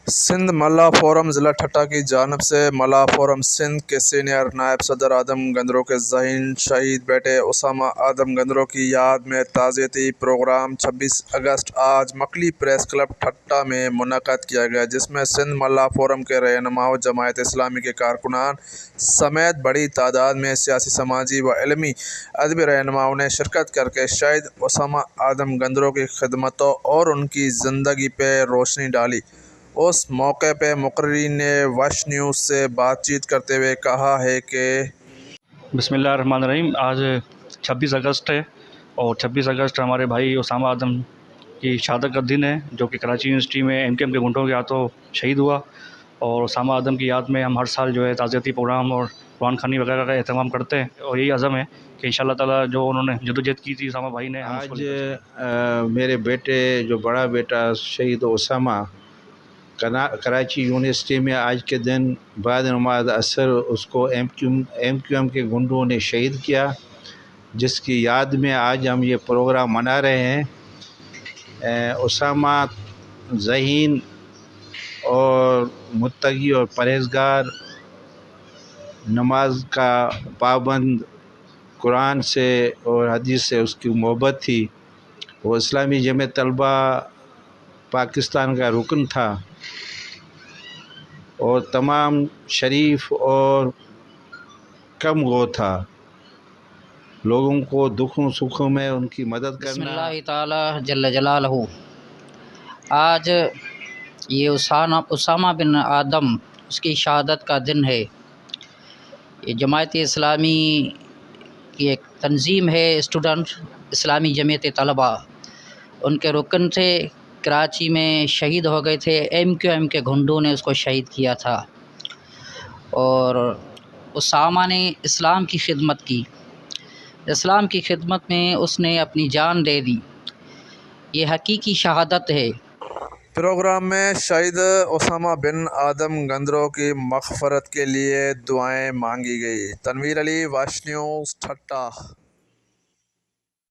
سندھ ملا فورم ضلع ٹھٹہ کی جانب سے ملا فورم سندھ کے سینئر نائب صدر آدم گندرو کے ذہین شہید بیٹے اسامہ آدم گندرو کی یاد میں تعزیتی پروگرام 26 اگست آج مکلی پریس کلب ٹھٹہ میں منعقد کیا گیا، جس میں سندھ ملا فورم کے رہنماؤں، جماعت اسلامی کے کارکنان سمیت بڑی تعداد میں سیاسی، سماجی و علمی ادبی رہنماؤں نے شرکت کر کے شہید اسامہ آدم گندرو کی خدمتوں اور ان کی زندگی پہ روشنی ڈالی۔ اس موقع پہ مقررین نے وش نیوز سے بات چیت کرتے ہوئے کہا ہے کہ بسم اللہ الرحمن الرحیم۔ آج 26 اگست ہے اور 26 اگست ہمارے بھائی اسامہ آدم کی شہادت کا دن ہے، جو کہ کراچی یونیورسٹی میں ایم کے گنڈوں کے ہاتھوں شہید ہوا۔ اور اسامہ آدم کی یاد میں ہم ہر سال جو ہے تعزیتی پروگرام اور قرآن خوانی وغیرہ کا اہتمام کرتے ہیں، اور یہی عزم ہے کہ انشاءاللہ تعالیٰ جو انہوں نے جدوجہد کی تھی اسامہ بھائی نے، ہم اس کو آج میرے بیٹے جو بڑا بیٹا شہید اسامہ کراچی یونیورسٹی میں آج کے دن بعد نماز عصر اس کو ایم کیو ایم کے گنڈوں نے شہید کیا، جس کی یاد میں آج ہم یہ پروگرام منا رہے ہیں۔ اسامہ ذہین اور متقی اور پرہیزگار، نماز کا پابند، قرآن سے اور حدیث سے اس کی محبت تھی۔ وہ اسلامی جمعیت طلبہ پاکستان کا رکن تھا اور تمام شریف اور کم گو تھا، لوگوں کو دکھوں سکھوں میں ان کی مدد کرنا۔ بسم اللہ تعالی جل جلالہ۔ آج یہ اسامہ بن آدم اس کی شہادت کا دن ہے۔ یہ جماعت اسلامی کی ایک تنظیم ہے، اسٹوڈنٹ اسلامی جمعیت طلبہ، ان کے رکن تھے، کراچی میں شہید ہو گئے تھے، ایم کیو ایم کے گھنڈوں نے اس کو شہید کیا تھا۔ اور اسامہ نے اسلام کی خدمت کی، اسلام کی خدمت میں اس نے اپنی جان دے دی، یہ حقیقی شہادت ہے۔ پروگرام میں شہید اسامہ بن آدم گندرو کی مغفرت کے لیے دعائیں مانگی گئی۔ تنویر علی، وش نیوز، ٹھٹہ۔